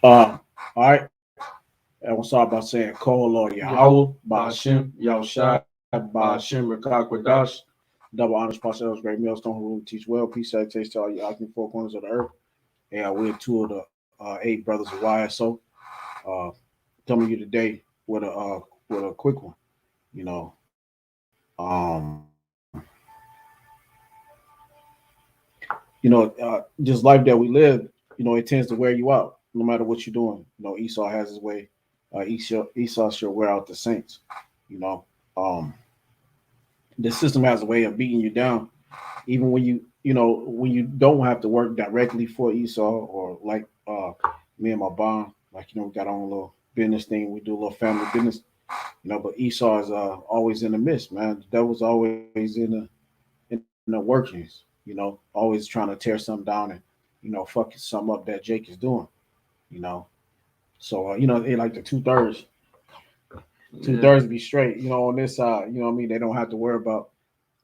All right. And we'll start by saying Kol or Yahweh, Yahweh, Ba'ashem, Ba'ashem, Yahushai, Yahushai, Ba'ashem, Ba'ashem, Rakakwadash. Rakakwadash. Double honors, Pastor Great Millstone, who teach well. Peace, salutation to all you out in the four corners of the earth. And we're two of the eight brothers of YSO. Uh, Coming you today with a quick one. You know, just life that we live. It tends to wear you out, no matter what you're doing. Esau has his way. Esau should wear out the saints. You know, um, the system has a way of beating you down, even when you don't have to work directly for Esau, or like me and my bond, like we got our own little business thing. We do a little family business, but Esau is always in the midst, man. The devil's always in the workings, always trying to tear something down and fuck something up that Jake is doing, you know. So it like the two Yeah. thirds be straight, on this side. You know what I mean? They don't have to worry about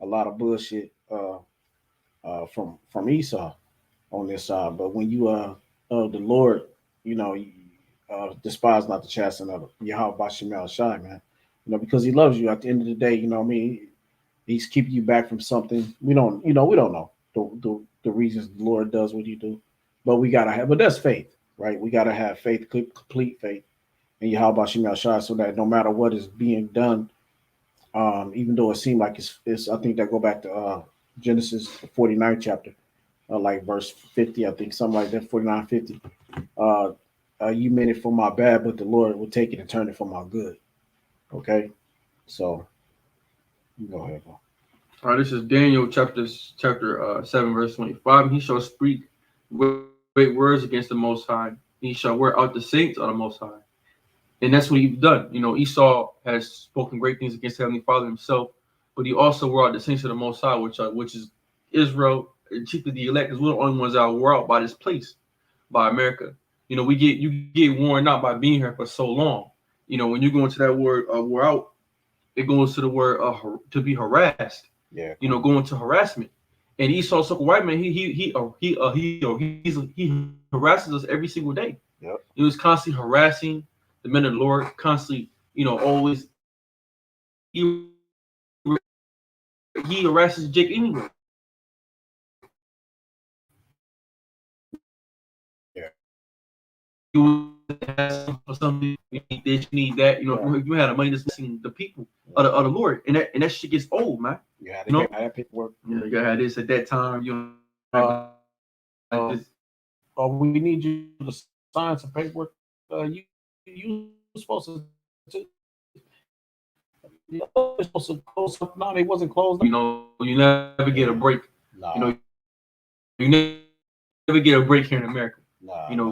a lot of bullshit from Esau on this side. But when you the Lord, despise not the chastening of Yahweh Bashim Shai, man. Because he loves you. At the end of the day, what I mean, he's keeping you back from something. We don't know the reasons the Lord does what you do, but we gotta have. But that's faith, right? We gotta have faith, complete faith in Yahweh Bashim Shai, so that no matter what is being done, even though it seemed like it's I think that go back to Genesis 49th chapter, like verse 50, I think something like that, 49:50. Uh, you meant it for my bad, but the Lord will take it and turn it for my good. Okay, so you go ahead, bro. All right, this is Daniel chapter 7, verse 25. And he shall speak great words against the Most High. He shall wear out the saints of the Most High. And that's what he's done. Esau has spoken great things against Heavenly Father himself, but he also wore out the saints of the Most High, which is Israel, and chiefly the elect, because we're the only ones that are wore out by this place, by America. You get worn out by being here for so long. When you go into that word wore out, it goes to the word to be harassed. Yeah, Going to harassment. And Esau, so white man, he harasses us every single day. yep, He was constantly harassing the men of the Lord, constantly, always he harasses Jake anyway. yeah, You for something, you need this, you need that. yeah, If you had the money that's missing the people of the Lord, and that shit gets old, man. you had You to know, get that paperwork. you gotta have this at that time. Uh, Like this. we need you to sign some paperwork. You supposed to. You supposed to close up. No, they wasn't closed up. You never get a break. You know, Nah, you never get a break here in America.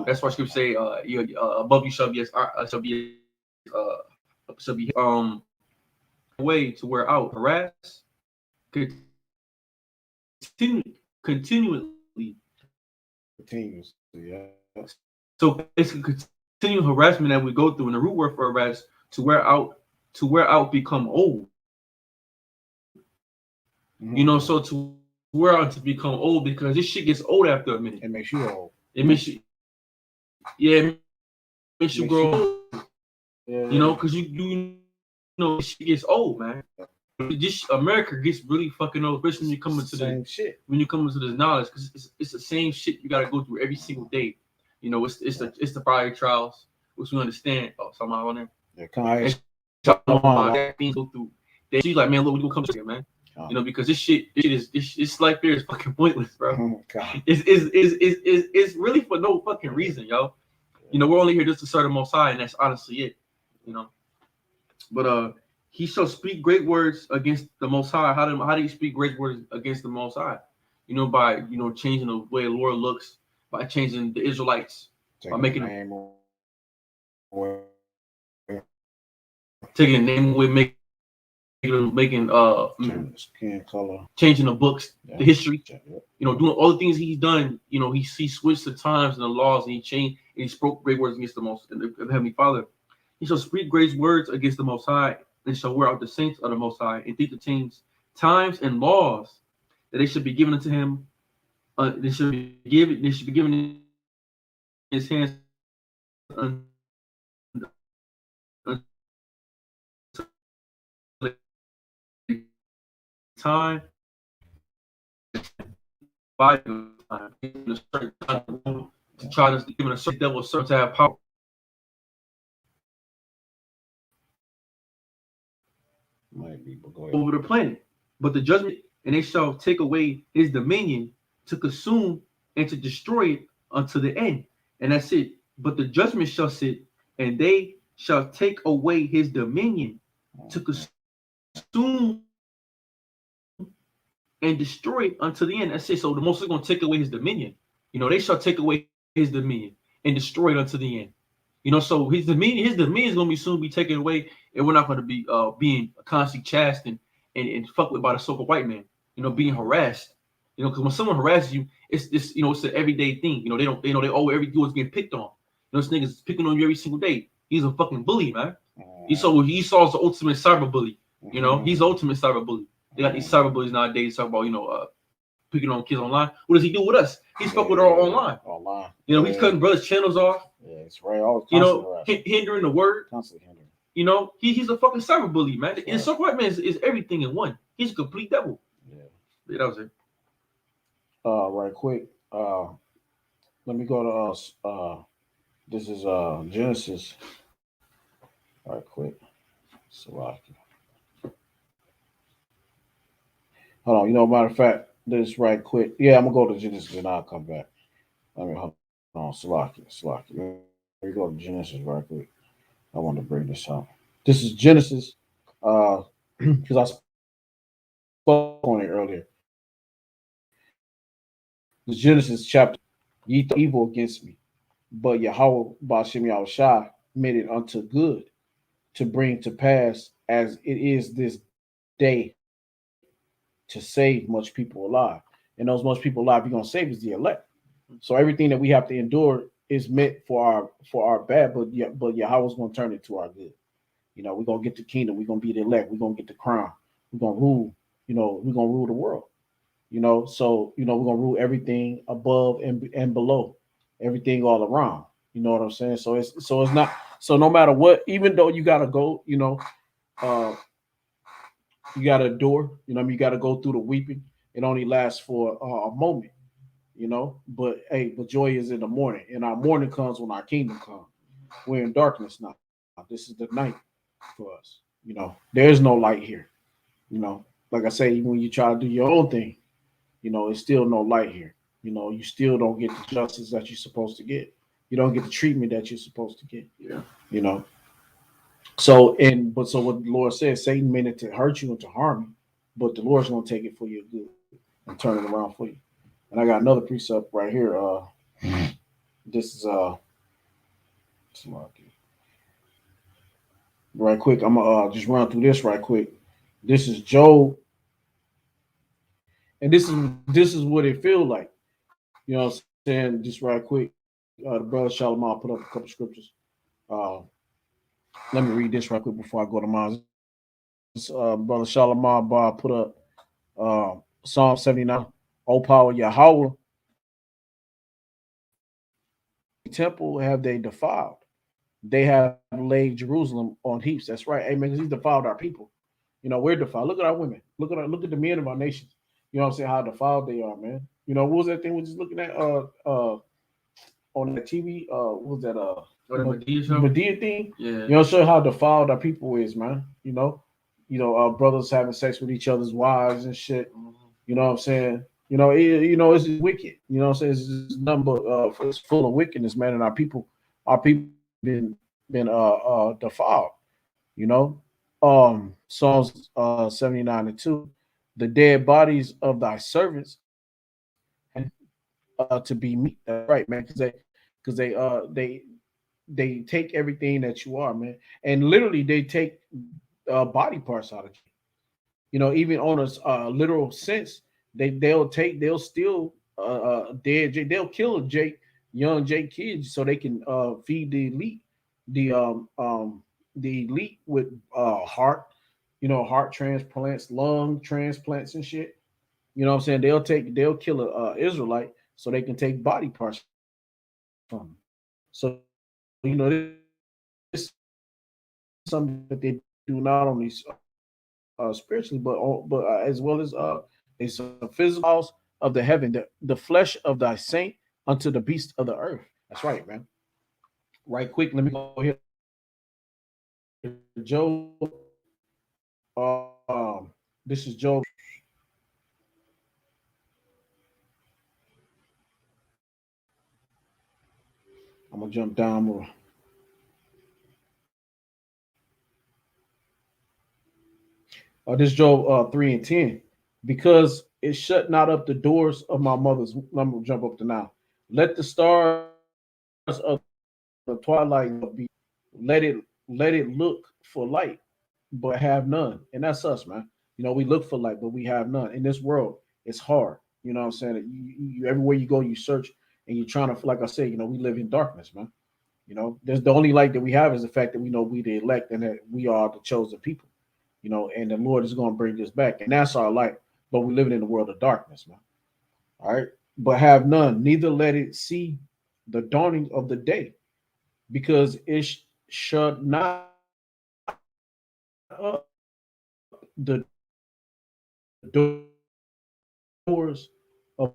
That's why scripture nah. say, above you shall be way to wear out, harass, continually. Continues. Yeah. So it's a continual harassment that we go through, and the root word for harass to wear out, become old. Mm-hmm. So to wear out to become old because this shit gets old after a minute. It makes you old. It makes you, yeah, it makes you grow old. Yeah. Because shit gets old, man. This America gets really fucking old, especially It's the same shit. when you come into this knowledge, because it's the same shit you got to go through every single day. It's the fiery trials, which we understand. Oh, something on there. Yeah, come on, And Shalom, about that things go through. They see like, man, look, we gonna come here, man. Because this life here is fucking pointless, bro. It's really for no fucking reason, yo. We're only here just to serve the Most High, and that's honestly it. You know. But he shall speak great words against the Most High. How do you speak great words against the Most High? By changing the way the Lord looks, by changing the Israelites, by taking the making them name away. taking the name away, making Turn the skin color. changing the books, Yeah. the history. Yeah. Doing all the things he's done. He switched the times and the laws, and he changed and he spoke great words against the Heavenly Father. He shall speak great words against the Most High, and shall wear out the saints of the Most High, and think to change times and laws that they should be given unto him. They should be given in his hands time by time, given a certain time to try to give a certain devil certain to have power Might be, but go ahead. over the planet. But the judgment, and they shall take away his dominion to consume and to destroy it unto the end. And that's it. But the judgment shall sit, and they shall take away his dominion to consume and destroy it unto the end. That's it. So the Most is going to take away his dominion. They shall take away his dominion and destroy it unto the end. So his dominion is going to soon be taken away, and we're not going to be being constantly chastened and fucked with by the so-called white man. Being harassed. Because when someone harasses you, it's this. It's an everyday thing. Every dude's getting picked on. This nigga's picking on you every single day. He's a fucking bully, man. Esau's the ultimate cyber bully. He's the ultimate cyber bully. They got these cyber bullies nowadays talk about picking on kids online. What does he do with us? He's fucking with our online. He's cutting brothers' channels off. Yeah, it's right. Hindering the word. Constantly hindering. He's a fucking cyber bully, man. And so white man is everything in one. He's a complete devil. Yeah, that was it. Right quick. Let me go to this is Genesis. Right quick. Salaki. Hold on. Matter of fact, this right quick. Yeah, I'm gonna go to Genesis and I'll come back. Hold on. Salaki. Let me go to Genesis right quick. I want to bring this up. This is Genesis. Because I spoke on it earlier. The Genesis chapter. Ye thought evil against me, but Yahweh Ba'ashem Yahushua made it unto good to bring to pass as it is this day to save much people alive. And those much people alive you're gonna save is the elect. So everything that we have to endure is meant for our bad, but Yahweh's gonna turn it to our good. We're gonna get the kingdom, we're gonna be the elect, we're gonna get the crown, we're gonna rule, we're gonna rule the world. So we're gonna rule everything above and below, everything all around. You know what I'm saying? So it's not no matter what, even though you gotta go, you gotta endure, you gotta go through the weeping. It only lasts for a moment, but joy is in the morning, and our morning comes when our kingdom comes. We're in darkness now. This is the night for us. There's no light here. Like I say, when you try to do your own thing, it's still no light here. You still don't get the justice that you're supposed to get. You don't get the treatment that you're supposed to get. Yeah. So what the Lord says, Satan meant it to hurt you and to harm you, but the Lord's gonna take it for your good and turn it around for you. And I got another precept right here. This is right quick. I'm gonna just run through this right quick. This is Job. And this is what it feels like. You know what I'm saying? Just right quick. The brother Shalimar put up a couple scriptures. Let me read this right quick before I go to mine. Brother Shalimar put up Psalm 79. O power Yahweh, temple have they defiled. They have laid Jerusalem on heaps. That's right. Amen. Because he's defiled our people. We're defiled. Look at our women. Look at the men of our nations. You know what I'm saying? How defiled they are, man. What was that thing we were just looking at on the TV? What was that? Medea thing? Yeah. Show how defiled our people is, man. Brothers having sex with each other's wives and shit. You know what I'm saying? It's wicked. You know what I'm saying? It's number it's full of wickedness, man. And our people been defiled. Psalms 79:2. The dead bodies of thy servants to be meat. That's right, man. Because they take everything that you are, man, and literally they take body parts out of you. Even on a literal sense, they'll steal dead Jake. They'll kill young Jake kids so they can feed the elite, the elite with heart. Heart transplants, lung transplants, and shit. You know what I'm saying? They'll kill a Israelite so they can take body parts from them. So this is something that they do not only spiritually, but as well as it's a physical laws of the heaven, the flesh of thy saint unto the beast of the earth. That's right, man. Right quick, let me go here. Job. This is Job. I'm gonna jump down more. This Job 3:10. Because it shut not up the doors of my mother's. I'm gonna jump up to now. Let the stars of the twilight be. Let it look for light, but have none. And that's us, man. We look for light, but we have none. In this world, it's hard. You know what I'm saying? You everywhere you go, you search and you're trying to, like I said, we live in darkness, man. There's the only light that we have is the fact that we know we the elect and that we are the chosen people. And the Lord is going to bring this back, and that's our light. But we're living in the world of darkness, man. All right, but have none, neither let it see the dawning of the day, because it shut not up the doors of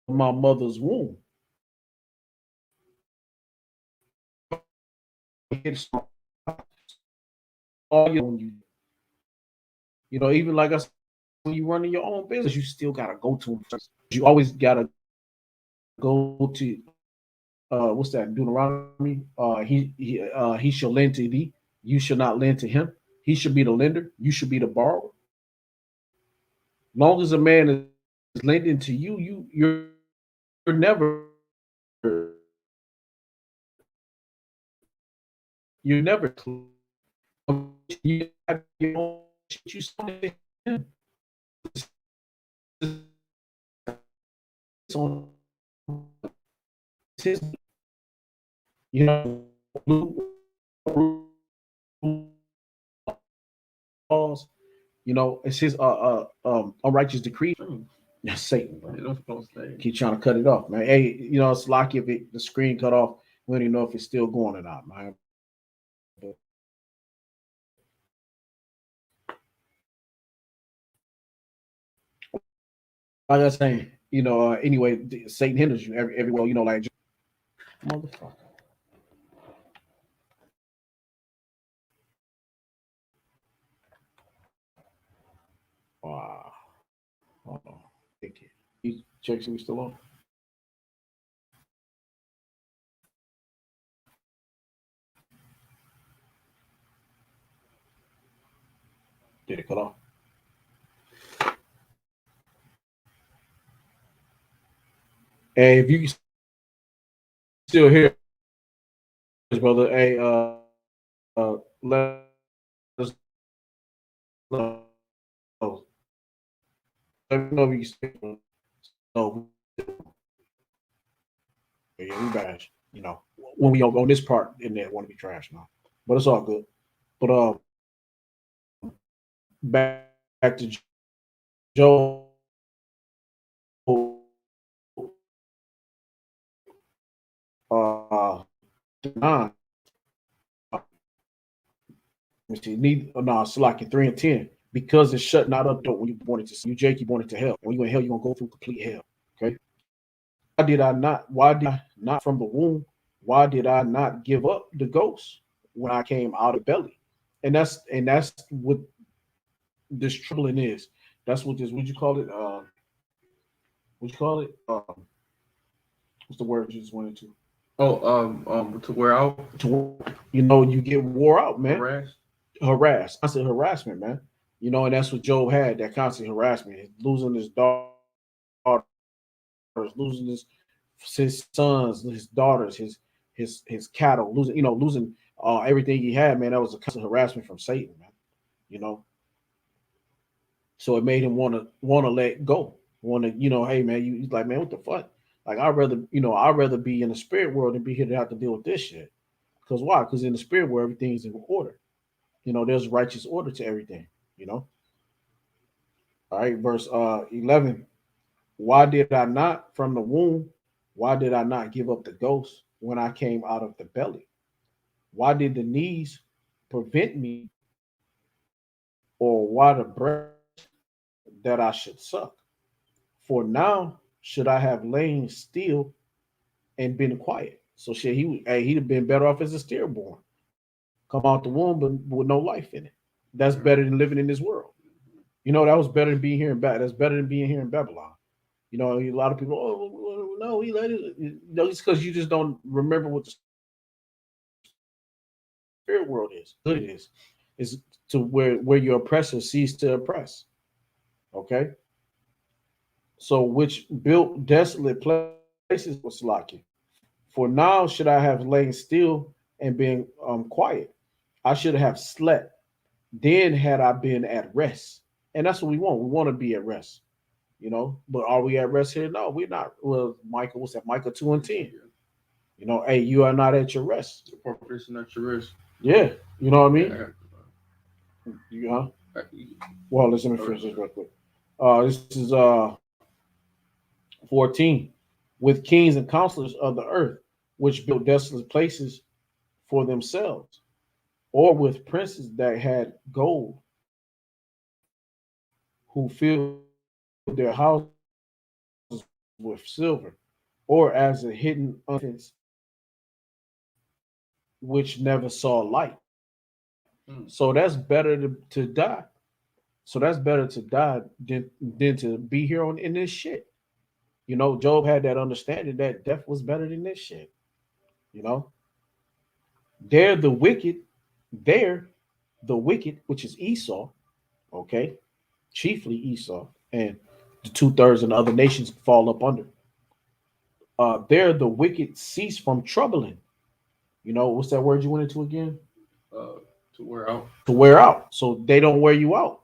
my mother's womb. It's all even like I said, when you running your own business, you still gotta go to him first. You always gotta go to what's that, Deuteronomy? He shall lend to thee, you shall not lend to him. He should be the lender, you should be the borrower. Long as a man is lending to you, you're never you're never you have your own shit, you sold it to him. It's on his, you know, laws. It's his unrighteous decree. That's Satan, bro. Keep trying to cut it off, man. Hey, it's like if the screen cut off, we don't even know if it's still going or not, man. But like I was saying, anyway, Satan hinders you everywhere. Like motherfucker. Wow. Hold on. Thank you. You check see we still on. Did it cut off? Hey, if you still here, brother, hey, let us know. Let me know if you still know. Yeah, we bad. When we on this part in there, want to be trash now, but it's all good. But back to Joe. Nine. Let me see. No, it's like 3:10 because it's shut not up. Door when you wanted to see you, Jake, you wanted to hell. When you in hell, you're gonna go through complete hell. Okay. Why did I not? Why did I not from the womb? Why did I not give up the ghost when I came out of belly? And that's what this troubling is. That's what this. What you call it? What you call it? What's the word you just went into? To wear out, you get wore out, man. Harassed. I said harassment, man. And that's what Job had, that constant harassment, losing his daughters, losing his sons, his daughters, his cattle, losing everything he had, man. That was a constant harassment from Satan, man. You know, so it made him want to let go. Want to, hey man, he's like, man, what the fuck? Like I'd rather be in the spirit world than be here to have to deal with this shit. Because why? Because in the spirit world, everything's in order. There's righteous order to everything. You know. All right, verse 11. Why did I not from the womb? Why did I not give up the ghost? when I came out of the belly? Why did the knees prevent me, or why the breast that I should suck? For now should I have lain still and been quiet. So shit, he'd have been better off as a stillborn, come out the womb but with no life in it. That's better than living in this world. That was better than being here in That's better than being here in Babylon. A lot of people, oh no, he let it. It's because you just don't remember what the spirit world is. Good it is to where your oppressor cease to oppress. Okay, so which built desolate places was lucky. For now should I have lain still and been quiet. I should have slept. Then had I been at rest. And that's what we want. We want to be at rest. But are we at rest here? No, we're not. Well, Michael, what's that? Micah 2:10. Hey, you are not at your rest. The purpose not your rest. Yeah, you know what I mean? Yeah. Well, let me finish this real quick. This is 14. With kings and counselors of the earth, which built desolate places for themselves, or with princes that had gold, who filled their houses with silver, or as a hidden offense which never saw light. So that's better to die. So that's better to die than to be here in this shit. Job had that understanding that death was better than this shit. You know, they're the wicked, they're the wicked, which is Esau, okay, chiefly Esau, and the 2/3 of the other nations fall up under. They're the wicked cease from troubling. What's that word you went into again? To wear out. To wear out. So they don't wear you out.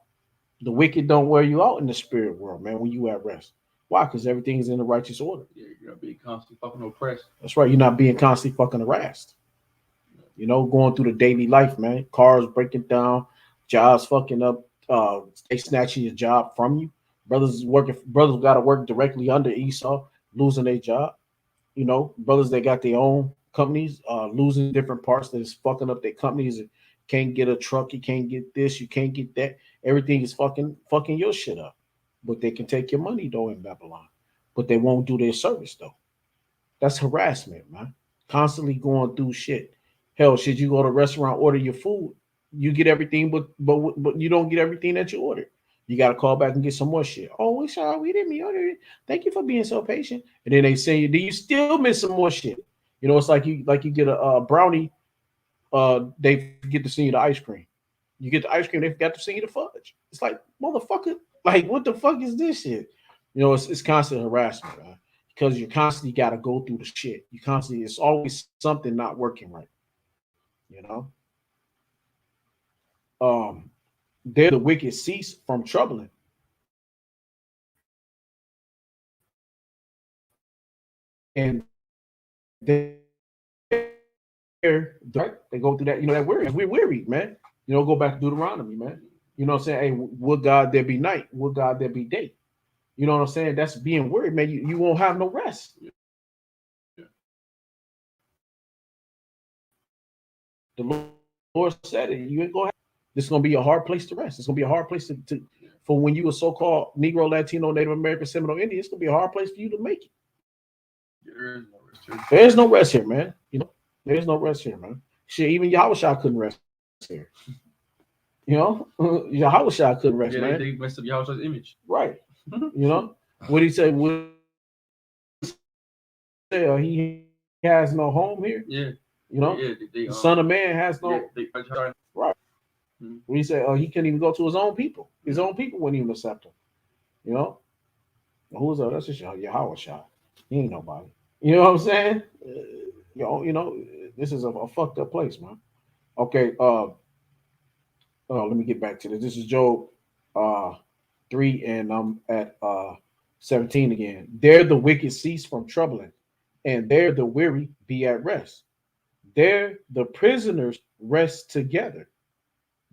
The wicked don't wear you out in the spirit world, man, when you at rest. Why? Because everything's in the righteous order. Yeah, you're not being constantly fucking oppressed. That's right. You're not being constantly fucking harassed. Going through the daily life, man. Cars breaking down, jobs fucking up, they snatching your job from you. Brothers got to work directly under Esau, losing their job. Brothers that got their own companies, losing different parts that is fucking up their companies. Can't get a truck, you can't get this, you can't get that. Everything is fucking your shit up. But they can take your money though in Babylon. But they won't do their service though. That's harassment, man. Constantly going through shit. Hell, should you go to a restaurant, order your food, you get everything, but you don't get everything that you ordered. You got to call back and get some more shit. Oh, we sorry, we didn't mean order it. Thank you for being so patient. And then they say, do you still miss some more shit? It's like you get a brownie. They forget to send you the ice cream. You get the ice cream, they forgot to send you the fudge. It's like, motherfucker, like what the fuck is this shit? It's constant harassment, man. Because you constantly got to go through the shit. It's always something not working right. They're the wicked cease from troubling. And they go through that, that weary. We're weary, man. Go back to Deuteronomy, man. You know what I'm saying? Hey, would God there be night? Would God there be day? You know what I'm saying? That's being worried, man. You won't have no rest. Yeah. The Lord said it. You ain't gonna have. This is gonna be a hard place to rest. It's gonna be a hard place to for when you a so-called Negro, Latino, Native American, Seminole Indian. It's gonna be a hard place for you to make it. There is no rest here. There's no rest here, man. There's no rest here, man. Shit, even Yahushua couldn't rest here. Yahushua couldn't rest, man. They messed up Yahushua's image. Right. What he said? He has no home here. Yeah. The Son of Man has no. Yeah, right. Mm-hmm. When he said, he couldn't even go to his own people. His own people wouldn't even accept him. Who's that? That's just Yahushua. He ain't nobody. You know what I'm saying? This is a fucked up place, man. Okay. Let me get back to this. This is Job 3, and I'm at 17 again. There the wicked cease from troubling, and there the weary be at rest. There the prisoners rest together.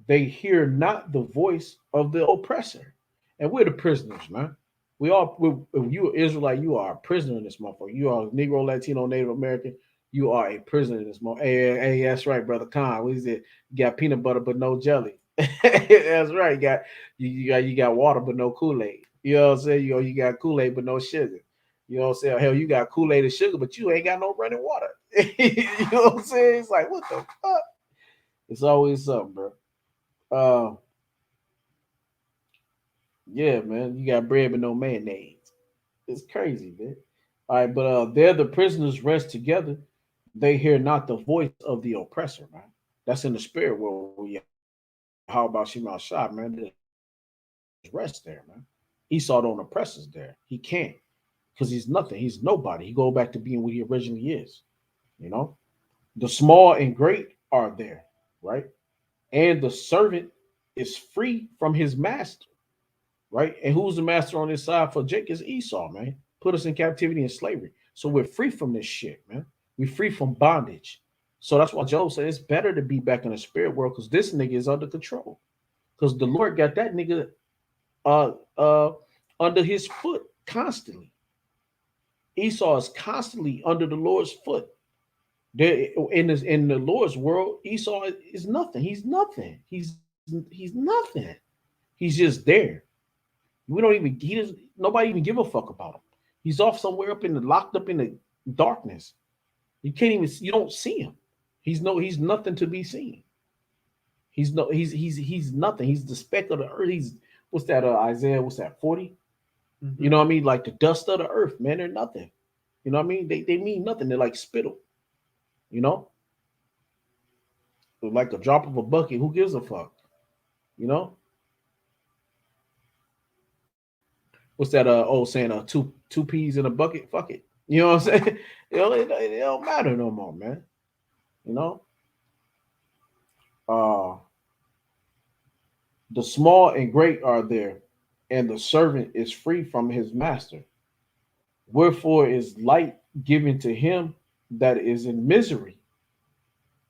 They hear not the voice of the oppressor. And we're the prisoners, man. If you are Israelite, you are a prisoner in this motherfucker. You are Negro, Latino, Native American. You are a prisoner in this moment. Hey, that's right, brother Khan. What is it? You got peanut butter but no jelly. That's right. You got water but no Kool-Aid. You know what I'm saying? You got Kool-Aid but no sugar. You know what I'm saying? Hell, you got Kool-Aid and sugar, but you ain't got no running water. You know what I'm saying? It's like, what the fuck? It's always something, bro. Uh, yeah, man. You got bread but no mayonnaise. It's crazy, man. All right, but there the prisoners rest together. They hear not the voice of the oppressor, man. That's in the spirit world. How about Shema Shah, man? There's rest there, man. Esau don't oppress us there. He can't because he's nothing. He's nobody. He go back to being what he originally is. You know, the small and great are there, right? And the servant is free from his master, right? And who's the master on this side for Jake is Esau, man. Put us in captivity and slavery. So we're free from this shit, man. We're free from bondage. So that's why Job said it's better to be back in the spirit world because this nigga is under control. Because the Lord got that nigga uh uh under his foot constantly. Esau is constantly under the Lord's foot. There in the Lord's world, Esau is nothing. He's nothing. He's nothing. He's just there. We don't even he doesn't nobody even give a fuck about him. He's off somewhere up in the locked up in the darkness. You can't even you don't see him. He's nothing to be seen. He's nothing. He's the speck of the earth. He's what's that Isaiah? What's that 40? Mm-hmm. You know what I mean? Like the dust of the earth, man. They're nothing. You know what I mean? They mean nothing. They're like spittle. You know, they're like a drop of a bucket. Who gives a fuck? You know, what's that old saying? Two peas in a bucket. Fuck it. You know what I'm saying? It don't matter no more, man. You know, uh, the small and great are there, and the servant is free from his master. Wherefore is light given to him that is in misery,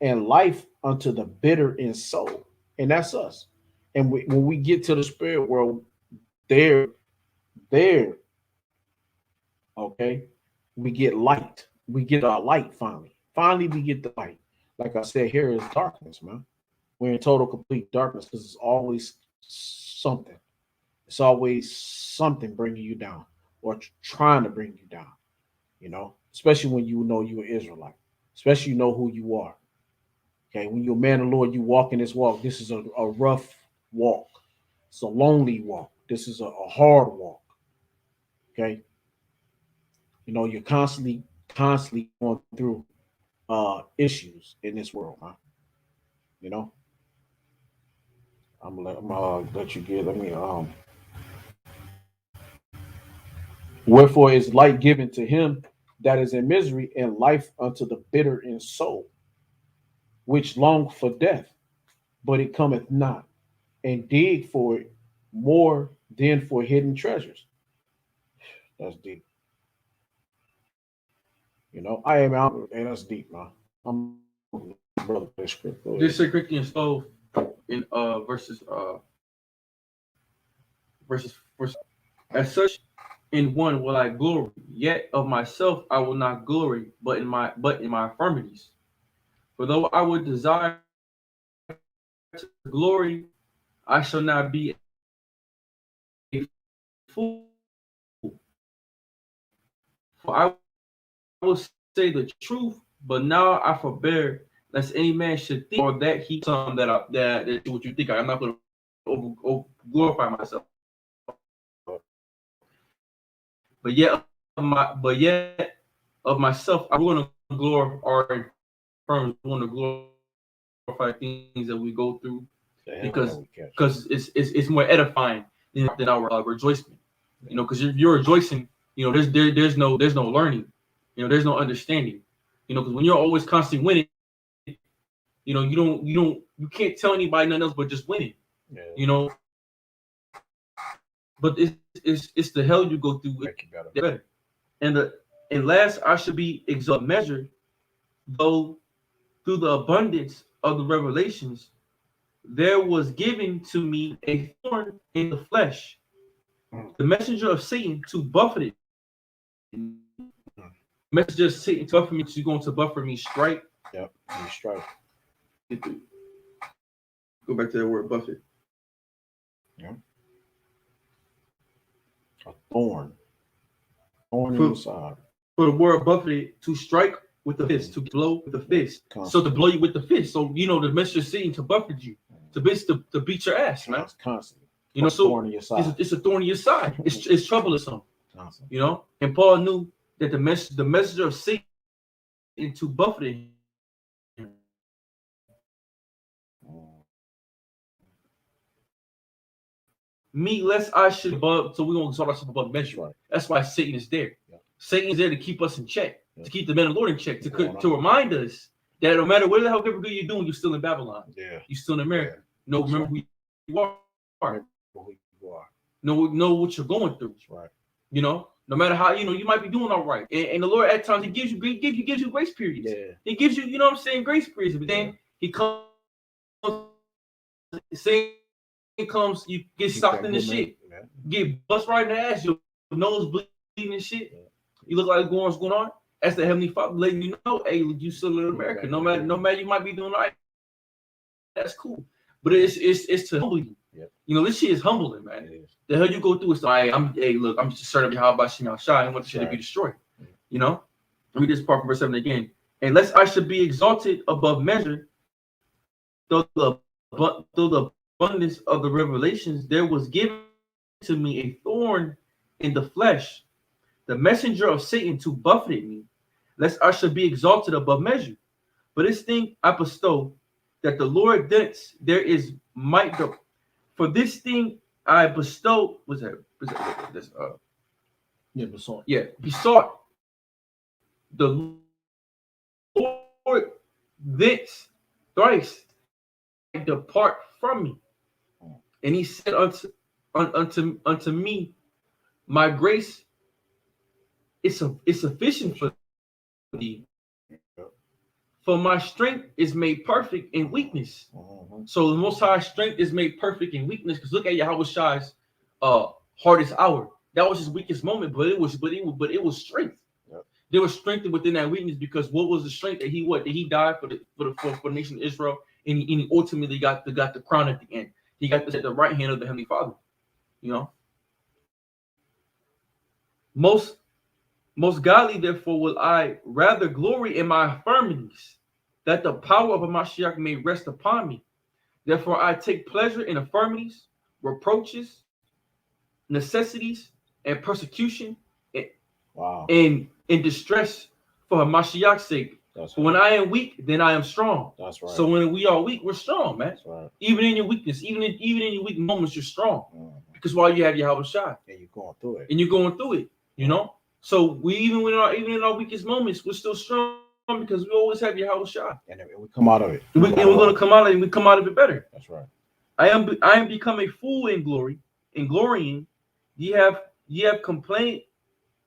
and life unto the bitter in soul. And that's us. And when we get to the spirit world, there, there, okay, we get light. We get our light finally. Finally, we get the light. Like I said, here is darkness, man. We're in total complete darkness because it's always something. It's always something bringing you down or trying to bring you down, you know, especially when you know you're an Israelite, especially you know who you are. Okay, when you're a man of the Lord, you walk in this walk. This is a rough walk. It's a lonely walk. This is a hard walk. Okay, you know you're constantly going through issues in this world, man. You know, I'm gonna let you get. Let me Wherefore is light given to him that is in misery, and life unto the bitter in soul, which long for death, but it cometh not, and dig for it more than for hidden treasures. That's deep. You know, I am out, and that's deep, man. I'm brother play script. Go This ahead. is Corinthians 12 in verses as such in one will I glory, yet of myself I will not glory, but in my infirmities. For though I would desire to glory, I shall not be a fool. For I will say the truth, but now I forbear, lest any man should think or that he some that what you think. I'm not going to glorify myself, but yet of myself I'm going to glorify our firms, going to glorify things that we go through The hell because can we catch? it's more edifying than our rejoicing. You know, because if you're rejoicing, you know, there's no learning, you know, there's no understanding. You know, because when you're always constantly winning, you know, you can't tell anybody nothing else but just winning. Yeah, You know, but it's the hell you go through with make you better. better. And last I should be exalt measure, though through the abundance of the revelations there was given to me a thorn in the flesh, Mm. the messenger of Satan to buffet me, messenger of Satan to buffer me, she's going to buffer me, strike. Yep. You strike. Go back to that word, buffet. A thorn. Thorn in your side. For the word buffet, to strike with the fist, to blow with the fist. So to blow you with the fist. So the messenger of Satan to buffet you, to beat your ass, man. Constantly. So thorn in your side. It's a thorn in your side. It's troublesome. Constantly. And Paul knew that the messenger of Satan to buffet him. Me, lest I should above, so we're gonna exalt ourselves above measure. Right. That's why Satan is there. Yeah. Satan is there to keep us in check, to keep the men of the Lord in check, to remind us that no matter what the hell good you're doing, you're still in Babylon. Yeah. You're still in America. Yeah. No, remember who you are. Remember who you are. Know what you're going through. That's right. No matter how you might be doing all right, and the Lord at times He gives you grace periods. Yeah. He gives you, grace periods, but then He comes, comes, you get socked in the shit, get bust right in the ass, your nose bleeding and shit. Yeah. You look like what's going on. That's the Heavenly Father letting you know, hey, you still in America. No matter you might be doing all right. That's cool, but it's to humble you. Yep. This shit is humbling, man. The hell you go through is like, I'm just assertive of how about Shimon Shai. I want the shit to be destroyed. Let me just part from verse 7 again. Unless I should be exalted above measure, though the abundance of the revelations, there was given to me a thorn in the flesh, the messenger of Satan to buffet me, lest I should be exalted above measure. But this thing I bestow, that the Lord thence there is might go. For this thing I bestow, besought the Lord thence thrice depart from me. And He said unto me, my grace is sufficient for thee. For my strength is made perfect in weakness. So the Most High strength is made perfect in weakness. Because look at Yahweh Shai's hardest hour. That was his weakest moment, but it was strength. Yep. There was strength within that weakness, because what was the strength that he died for the nation of Israel, and he ultimately got the crown at the end. He got this at the right hand of the Heavenly Father. Most godly, therefore, will I rather glory in my infirmities, that the power of a Mashiach may rest upon me. Therefore, I take pleasure in infirmities, reproaches, necessities, and persecution, and in distress for Mashiach's sake. For when I am weak, then I am strong. That's right. So when we are weak, we're strong, man. That's right. Even in your weakness, even in your weak moments, you're strong. Because while you have Yahweh Shai, and you're going through it. So we even in our weakest moments, we're still strong, because we always have Yahweh Shai. And we come out of it. We're going to come out of it, and we come out of it better. That's right. I am become a fool in glory, in glorying. Ye have complained,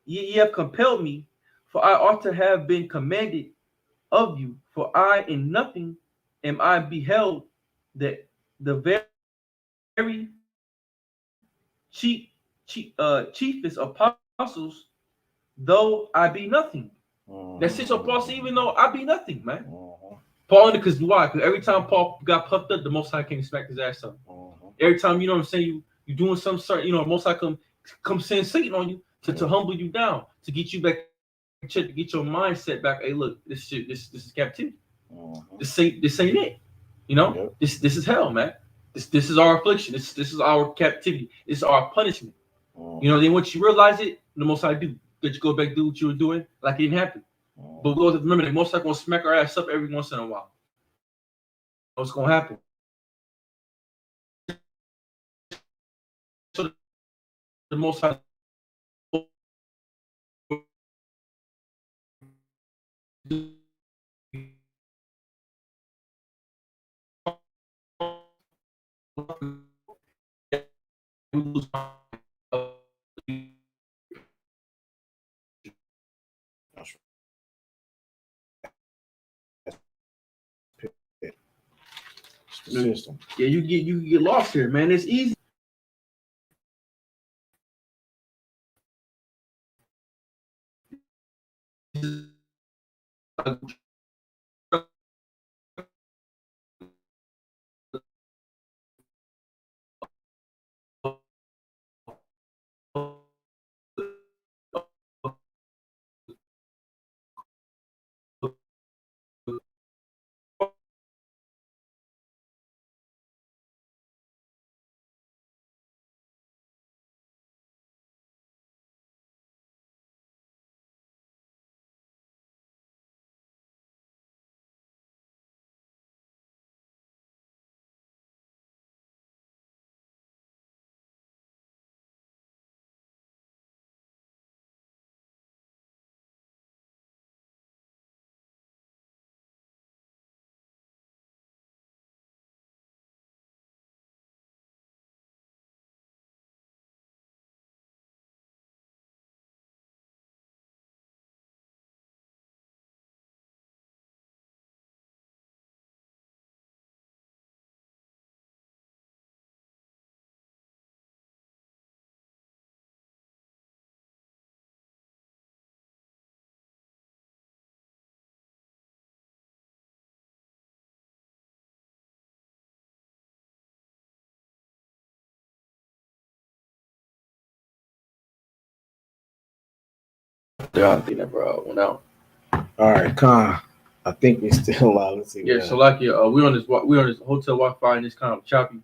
ye have compelled me, for I ought to have been commanded of you. For I in nothing am I beheld that the very chiefest apostles, though I be nothing. That's it. So Paul said, even though I be nothing, man. Paul, because why? Because every time Paul got puffed up, the Most High came and smacked his ass up. Every time, you doing some sort, Most High come send Satan on you to humble you down, to get you back, to get your mindset back. Hey, look, this is captivity. This ain't it. This is hell, man. This is our affliction. This is our captivity. This is our punishment. Then once you realize it, the Most High do that you go back do what you were doing like it didn't happen. But we always remember, the Most High gonna smack our ass up every once in a while. What's gonna happen? So the Most High system. Yeah, you get lost here, man. It's easy. Yeah, I think that bro went out. All right, Con. I think we still alive. Let's see. Yeah, so like we on this hotel Wi-Fi and it's kind of choppy.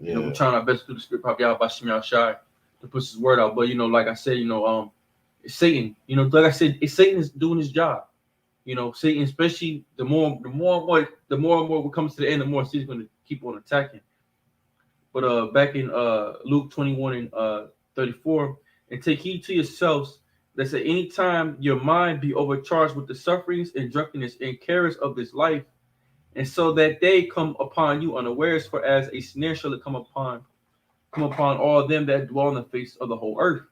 You know, Yeah. we're trying our best to do the script probably out by Shimei Shai to push his word out. But like I said, it's Satan. Like I said, it's Satan is doing his job. Satan, especially the more and more we come to the end, the more Satan's going to keep on attacking. But back in Luke 21 and 34, and take heed to yourselves, that at any time your mind be overcharged with the sufferings and drunkenness and cares of this life, and so that they come upon you unawares, for as a snare shall it come upon all them that dwell on the face of the whole earth.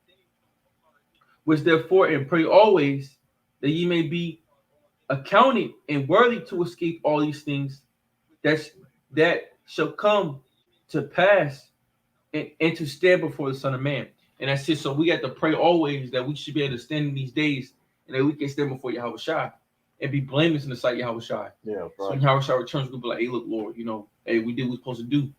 Which therefore and pray always that ye may be accounted and worthy to escape all these things that shall come to pass and to stand before the Son of Man. And that's it. So we got to pray always that we should be able to stand in these days and that we can stand before Yahweh Shai and be blameless in the sight of Yahweh Shai. Yeah, right. So when Yahweh Shai returns, we'll be like, hey, look, Lord, hey, we did what we're supposed to do.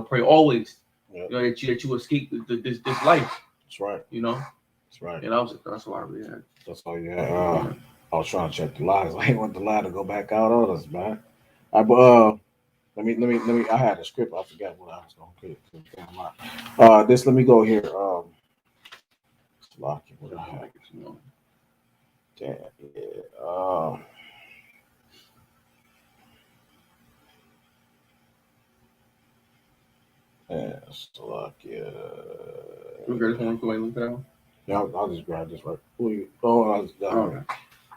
Pray always. Yeah. That you escape this life. That's right. That's right. And that's all I really had. That's all you had. I was trying to check the lies. I ain't want the lie to go back out on us, man. But let me. I had a script. I forgot what I was going to put. Let me go here. Lock it. What I have. Damn. Yeah. Yeah. Slovakia. Yeah, I'll just grab this right.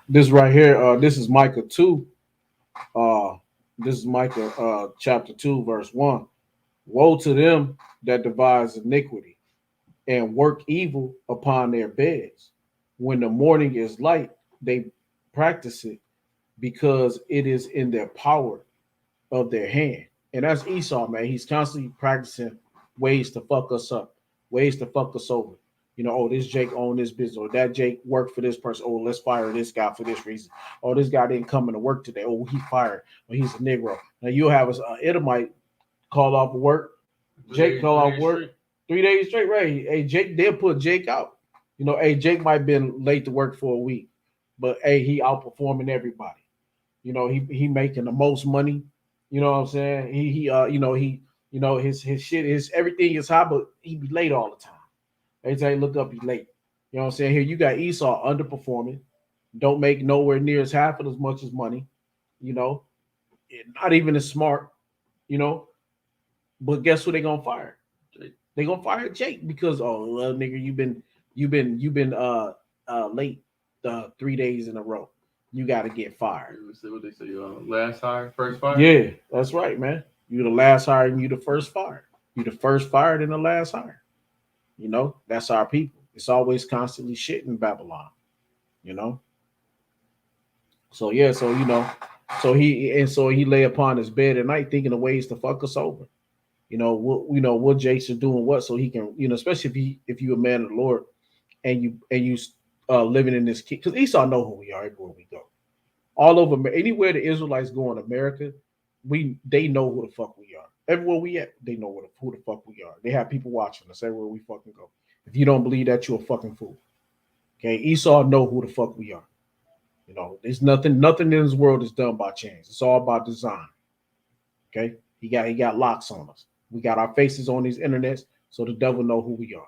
This right here. This is Micah 2. This is Micah chapter 2, verse 1. Woe to them that devise iniquity and work evil upon their beds. When the morning is light, they practice it because it is in their power of their hand. And that's Esau, man. He's constantly practicing ways to fuck us up, ways to fuck us over. This Jake owned this business, or that Jake worked for this person. Oh, let's fire this guy for this reason. Oh, this guy didn't come into work today. Oh, he fired. Well, he's a Negro. Now you'll have an Edomite call off work. Jake call off work 3 days straight. Right? Hey, Jake, they'll put Jake out. Hey, Jake might have been late to work for a week, but hey, he outperforming everybody. He making the most money. You know what I'm saying? His shit is everything is high, but he be late all the time. Every time you look up, he's late. You know what I'm saying? Here you got Esau underperforming, don't make nowhere near as half of as much as money. Not even as smart. But guess who they gonna fire? They gonna fire Jake because nigga, you've been late 3 days in a row. You got to get fired. What they say? Last hire, first fire. Yeah, that's right, man. You the last hire and you the first fired. You the first fired and the last hire. That's our people. It's always constantly shit in Babylon. So yeah, so he lay upon his bed at night thinking of ways to fuck us over. What Jake's doing what so he can, especially if you a man of the Lord and you living in this key, because Esau know who we are everywhere we go. All over anywhere the Israelites go in America, they know who the fuck we are. Everywhere we at, they know who the fuck we are. They have people watching us everywhere we fucking go. If you don't believe that, you're a fucking fool. Okay, Esau know who the fuck we are. You know, there's nothing in this world is done by chance. It's all about design. Okay, he got locks on us. We got our faces on these internets, so the devil know who we are.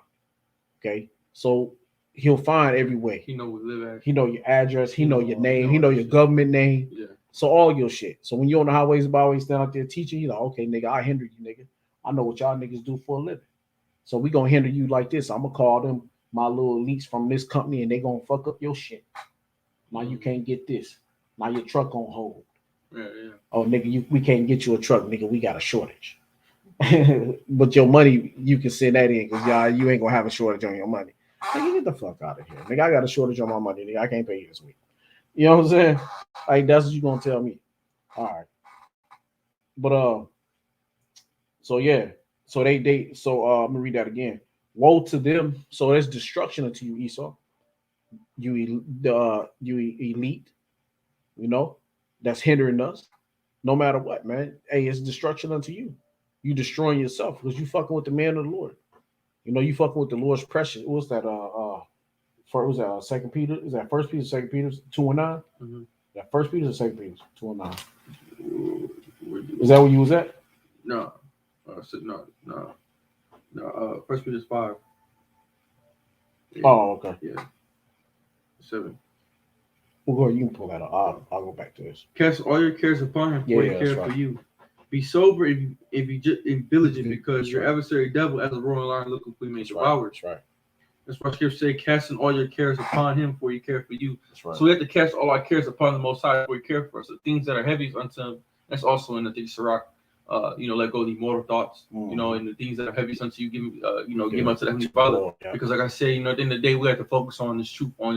Okay, so he'll find every way. He know where we live at. He know your address. He know your name. He know your government name. Yeah. So all your shit. So when you're on the highways and byways, stand out there teaching, you like, okay, nigga, I hinder you, nigga. I know what y'all niggas do for a living. So we gonna hinder you like this. I'm gonna call them my little elites from this company, and they gonna fuck up your shit. Now you can't get this. Now your truck on hold. Yeah. Oh, nigga, we can't get you a truck, nigga. We got a shortage. But your money, you can send that in because you ain't gonna have a shortage on your money. Nigga, get the fuck out of here. Nigga, I got a shortage on my money. Nigga, I can't pay you this week. You know what I'm saying? Like, that's what you gonna tell me. All right. But so yeah. So I'm gonna read that again. Woe to them. So there's destruction unto you, Esau. You elite, you know, that's hindering us. No matter what, man. Hey, it's destruction unto you. You destroying yourself because you fucking with the man of the Lord. You know, you fucking with the Lord's precious. What was that? Was that Second Peter? Is that First Peter? Second Peter 2:9? Mm-hmm. That First Peter or Second Peter 2:9? Is that where you was at? No. First Peter 5. Yeah. Oh, okay. Yeah. 7. Well, go ahead, you can pull that up. I'll go back to this. Cast all your cares upon him, for he cares for you. Be sober if you diligent, because your adversary devil, as a roaring lion, looking for you may devour. That's right. That's why Scripture say, casting all your cares upon him, for he cares for you. That's right. So we have to cast all our cares upon the Most High, for he cares for us. The things that are heavy unto him. That's also in the thing, Sirach. Let go of the mortal thoughts. Mm-hmm. You know, and the things that are heavy unto you, give unto the Heavenly Father. Yeah. Because, like I say, at the end of the day, we have to focus on this truth, on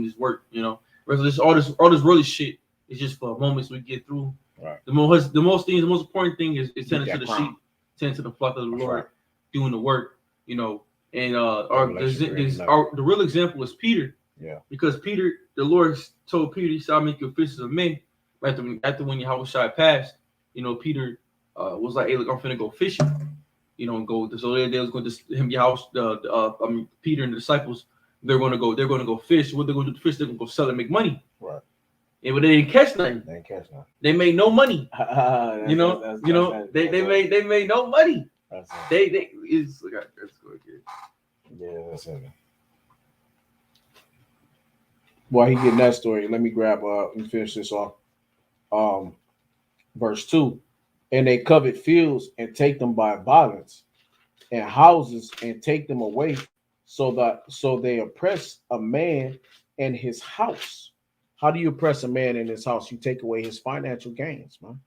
this work. You know, all this really shit is just for moments we get through. Right. The most important thing is tending to the sheep, tending to the flock of the Lord, doing the work. You know, and the real example is Peter. Yeah. Because Peter, the Lord told Peter, he said, "I'll make you fishers of men." After when Yahushua passed, you know, Peter was like, "Hey, look, I'm finna go fishing." You know, and go. So they was going to him, Peter and the disciples. They're going to go fish. What they're going to do to fish? They're going to go sell and make money. Right. And but they didn't catch nothing. They made no money. They made no money. Let's go again. Yeah, that's it. While he getting that story, let me grab and finish this off. Verse 2. And they covet fields and take them by violence, and houses and take them away, so they oppress a man and his house. How do you oppress a man in his house? You take away his financial gains, man.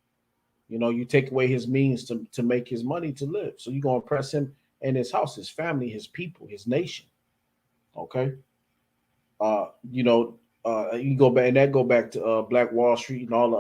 You know, you take away his means to make his money to live. So you're gonna oppress him and his house, his family, his people, his nation. Okay. You go back, and that go back to Black Wall Street and all the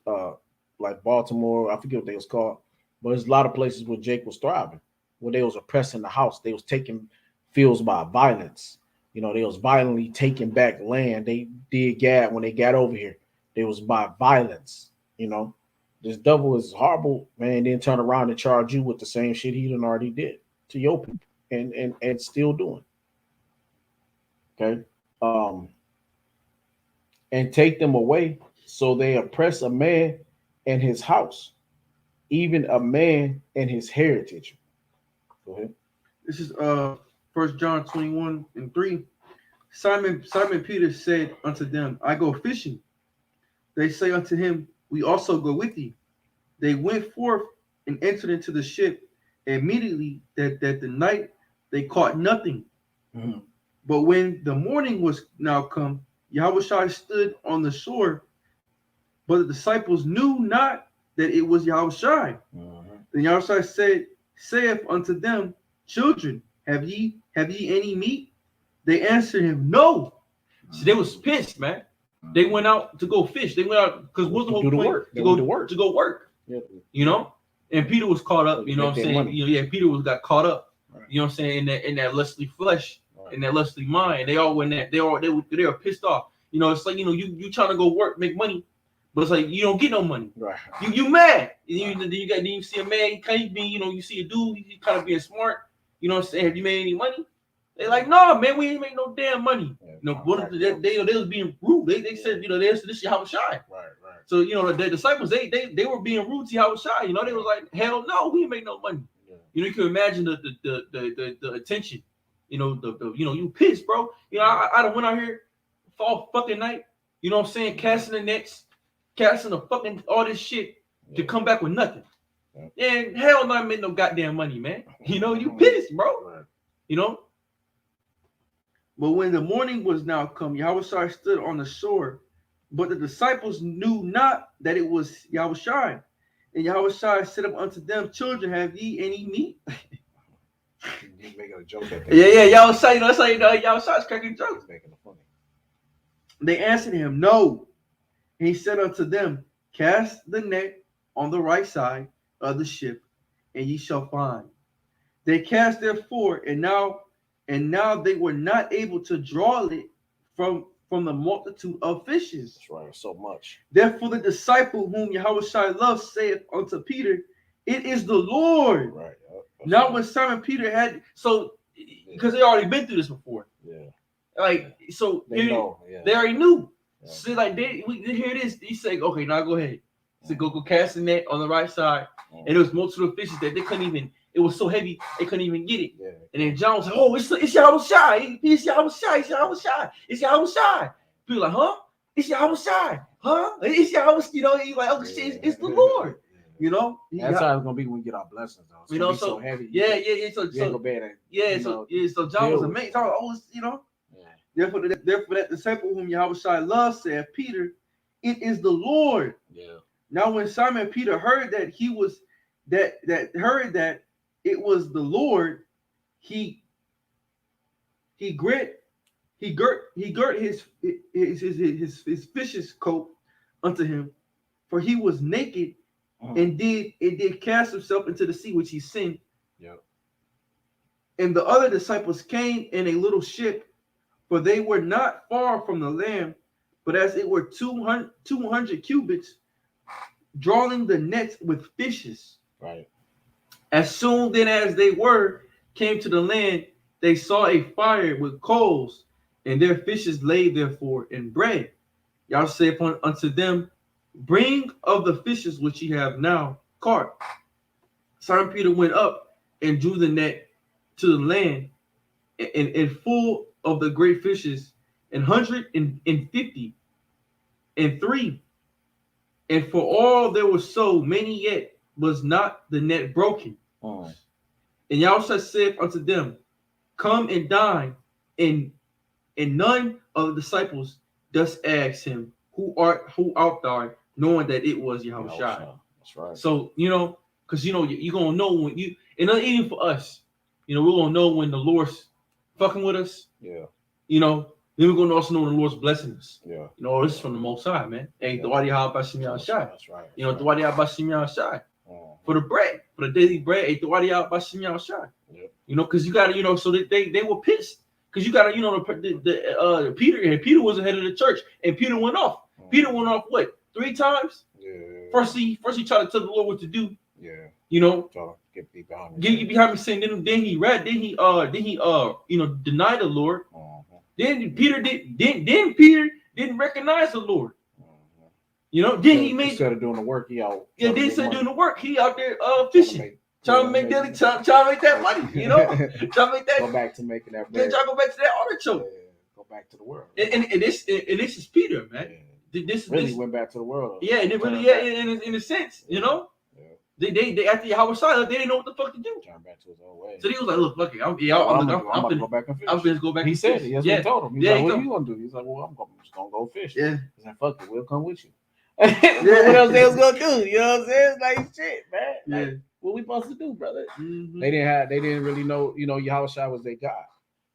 other like Baltimore, I forget what they was called, but there's a lot of places where Jake was thriving, where they was oppressing the house. They was taking fields by violence. You know, they was violently taking back land. They did Gad when they got over here. They was by violence. You know, this devil is horrible, man. Then turn around and charge you with the same shit he done already did to your people and still doing. Okay. And take them away, so they oppress a man and his house, even a man and his heritage. Go ahead. This is 1 John 21:3. Simon Peter said unto them, I go fishing. They say unto him, we also go with thee. They went forth and entered into the ship. Immediately that the night they caught nothing. Mm-hmm. But when the morning was now come, Yahushua stood on the shore, but the disciples knew not that it was Yahushua. Mm-hmm. Then Yahushua saith unto them, children, have ye any meat? They answered him, no. So they was pissed, man. They went out to go fish. They went out because what's the whole point? To go work. Yeah. You know? And Peter was caught up, you know what I'm saying? Peter got caught up. Right. You know what I'm saying? In that lustly flesh. in that lustly mind. And they all went that they were pissed off. You know, it's like, you know, you trying to go work, make money, but it's like you don't get no money. Right. You mad. Then you see a man, he can't be, you know, you see a dude, he kind of being smart. You know what I'm saying? Have you made any money? They like, no, man, we ain't make no damn money. Yeah, You know, they was being rude. They said, you know, this is Yahweh Shai. Right. So, you know, the disciples, they were being rude to Yahweh Shai. You know, they was like, hell no, we ain't make no money. Yeah. You know, you can imagine the attention. You know, you know, you pissed, bro. You know, I done went out here all fucking night. You know what I'm saying? Casting the nets, casting the fucking all this shit to come back with nothing. Yeah. And hell no, I made no goddamn money, man. You know, you pissed, bro. Right. You know. But when the morning was now come, Yahweh Shai stood on the shore, but the disciples knew not that it was Yahweh Shai. And Yahweh Shai said up unto them, children, have ye any meat? He's making a joke at that. Yeah, Yahweh Shai, you know, that's how you know Yahweh Shai's cracking jokes. He's making it funny. They answered him, no. And he said unto them, cast the net on the right side of the ship, and ye shall find. They cast therefore, and now they were not able to draw it from the multitude of fishes. That's right, so much. Therefore the disciple whom Yahweh Shai loved saith unto Peter, it is the Lord. Right. Now when Simon Peter had, so because they already been through this before. Yeah. Like, so They know. Yeah. they already knew. Yeah. So like here it is. He said, okay, now go ahead. He said, go cast the net on the right side. And there was multiple of fishes that they couldn't even, it was so heavy, they couldn't even get it. Yeah. And then John was like, oh, it's Yahweh Shai. It's Yahweh Shai. It's Yahweh Shai. It's Yahweh Shai. People like, huh? It's Yahweh Shai. Huh? It's Yahweh, you know, he's like, oh shit, it's the Lord. You know? That's how it's gonna be when we get our blessings, though. It's you know, be so heavy. Yeah. So John was amazing. You know. Yeah. Therefore that disciple whom Yahweh Shai loved said, Peter, it is the Lord. Yeah. Now when Simon Peter heard that he was that it was the Lord, he girt his fish's coat unto him, for he was naked, and did cast himself into the sea, which he sinned. Yep. And the other disciples came in a little ship, for they were not far from the land, but as it were 200 cubits, drawing the nets with fishes. Right. As soon then as they came to the land, they saw a fire with coals, and their fishes laid therefore in bread. Y'all say unto them, bring of the fishes which ye have now caught. Simon Peter went up and drew the net to the land, and full of the great fishes, 153. And for all there were so many, yet was not the net broken. And Yahweh said unto them, come and dine. And none of the disciples thus asked him, who art thou, knowing that it was Yahweh Shai. That's right. So, you know, because, you know, you're going to know when you, and even for us, you know, we're going to know when the Lord's fucking with us. Yeah. You know, then we're going to also know when the Lord's blessing us. Yeah. You know, this is from the Most High, man. Hey, That's right. That's right. You know, for the bread, for the daily bread. Hey, you know, because you got to, you know, so they were pissed. Because you got to, you know, the Peter was the head of the church, and Peter went off. Peter went off what, 3 times? Yeah. First he tried to tell the Lord what to do. Yeah. You know, get behind me. Get behind me, saying. Then he you know, denied the Lord. Then Peter didn't recognize the Lord. You know, then he made, instead of doing the work, he out. Yeah, then instead of doing the work, he out there fishing. Trying to make that money, you know. Trying to make that. Go back to making that bread. Try to go back to that artichoke. Yeah, go back to the world. And this is Peter, man. Yeah. This really went back to the world. Yeah, and it really, in a sense, you know. Yeah. They after Yahweh Shai, they didn't know what the fuck to do. Turn back to his old way. So he was like, look, fuck it. I'm gonna go back and fish. I'm gonna go back. He said it. That's what he told him. He's like, what are you gonna do? He's like, well, I'm just gonna go fish. Yeah. He's like, fuck it, we'll come with you. What else they was gonna do? You know what I'm saying? Like shit, man. Like, what we supposed to do, brother? Mm-hmm. They didn't really know, you know, Yahweh Shai was their God.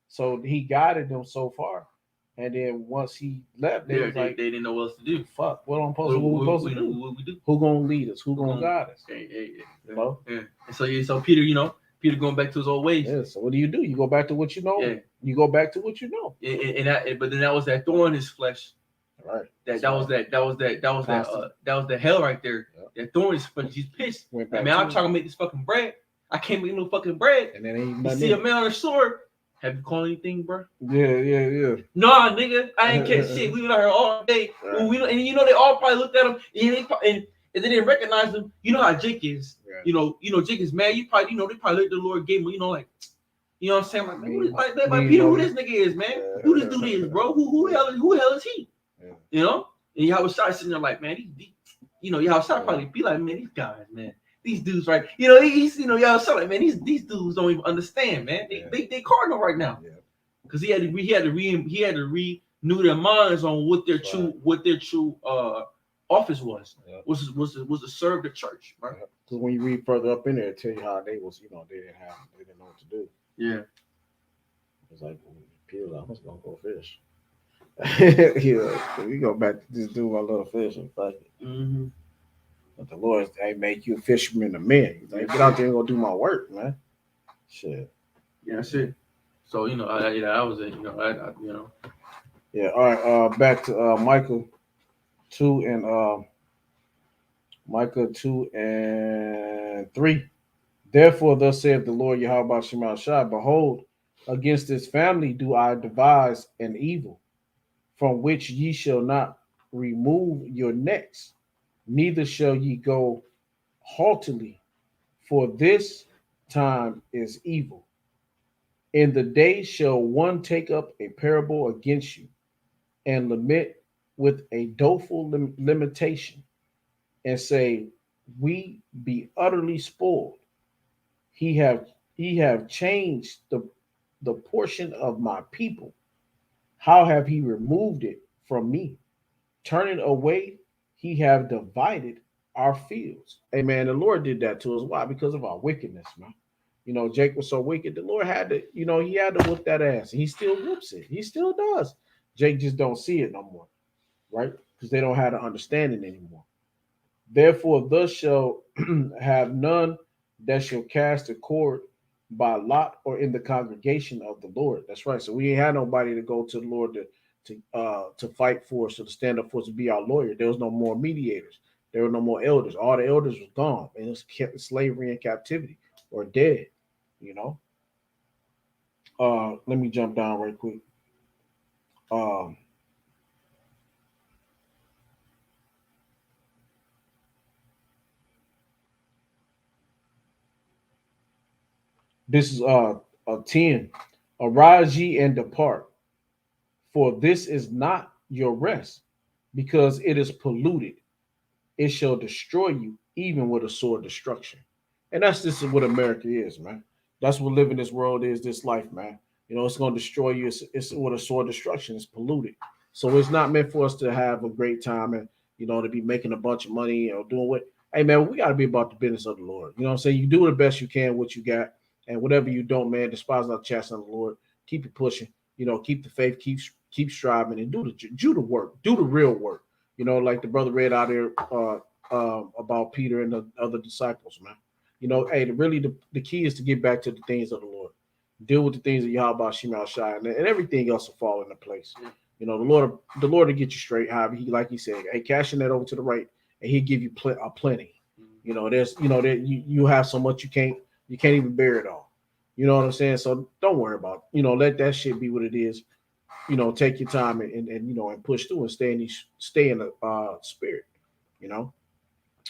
So he guided them so far. And then once he left, they was like, they didn't know what else to do. Fuck, what we supposed to do? What we do? Who gonna lead us? Who gonna guide us? You know? Yeah. And so Peter, you know, Peter going back to his old ways. Yeah. So what do? You go back to what you know. Yeah. You go back to what you know. But then that was that thorn in his flesh. Right. That was the hell right there. Yep. That thorn in his flesh. He's pissed. Went I back mean, to I'm it. trying to make this fucking bread. I can't make no fucking bread. And then ain't You nothing see a in it. man on a sword. Have you called anything, bro? Yeah. Nah, nigga, I ain't catch shit. We been out here all day. Right. And you know they all probably looked at him and they didn't recognize him. You know how Jake is. Right. You know Jake is mad. They probably looked at the Lord gave him. Like, you know what I'm saying? Like, man, Peter, who this nigga is, man? Who this dude is, bro? Who the hell is he? Yeah. You know? And Yahushua sitting there like, man, Yahushua probably be like, man, these guys, man. These dudes, right? He's Yahushua like, man, these dudes don't even understand, man. They cardinal right now. Yeah. Because he had to renew their minds on what their true office was. Yeah. Was to serve the church, right? Because when you read further up in there, it tell you how they was, they didn't know what to do. Yeah. It's like, Peter, I was gonna go fish. We go back to just do my little fishing. Mm-hmm. But the Lord, they make you a fisherman of men. He's like, get out there and go do my work, man. Shit. Yeah, that's it. So that was it. Yeah. All right. Back to Micah 2 and 3. Therefore, thus saith the Lord Yahweh Shema Shai, behold, against this family do I devise an evil, from which ye shall not remove your necks, neither shall ye go haughtily, for this time is evil. In the day shall one take up a parable against you, and lament with a doleful lamentation, and say, we be utterly spoiled. He have changed the portion of my people. How have he removed it from me? Turning away, he have divided our fields. Amen. The Lord did that to us. Why? Because of our wickedness, man. Jake was so wicked. The Lord had to, he had to whoop that ass. And he still whoops it. He still does. Jake just don't see it no more, right? Because they don't have the understanding anymore. Therefore, thus shall have none that shall cast a cord by lot or in the congregation of the Lord. That's right. So we ain't had nobody to go to the Lord to fight for us or to stand up for us to be our lawyer. There was no more mediators. There were no more elders. All the elders was gone. And it was kept in slavery and captivity or dead. Let me jump down right quick. This is a 10. Arise ye and depart, for this is not your rest, because it is polluted. It shall destroy you, even with a sword destruction. And this is what America is, man. That's what living this world is, this life, man. It's going to destroy you. It's with a sword destruction. It's polluted. So it's not meant for us to have a great time and, to be making a bunch of money or doing what. Hey, man, we got to be about the business of the Lord. You know what I'm saying? You do the best you can, what you got. And whatever you don't, man, despise not chastise of the Lord. Keep it pushing. Keep the faith, keep striving, and do the work. Do the real work. Like the brother read out there about Peter and the other disciples, man. Hey, the key is to get back to the things of the Lord. Deal with the things of Yahweh Shema Shai, and everything else will fall into place. The Lord will get you straight. However, like he said, hey, cashing that over to the right, and he'll give you plenty. You have so much you can't even bear it all. You know what I'm saying? So don't worry about it. Let that shit be what it is. Take your time and push through and stay in the spirit.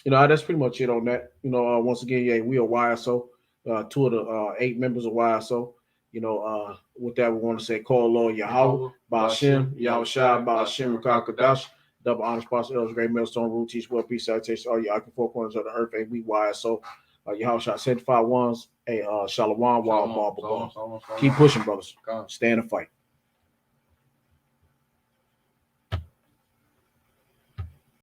That's pretty much it on that. Once again, yeah, we are YSO. 2 of the 8 members of YSO. With that, we want to say, call Lord Yahweh, Ba'ashem, Yahushua, Ba'ashem, Rakakadash, double honor sponsor, elders, great millstone, rule, teach, well, peace, salutation, all your 4 corners of the earth, and we YSO. Yahushua, sanctified ones, Shalom, wild ball. Keep pushing, brothers. Stay in the fight.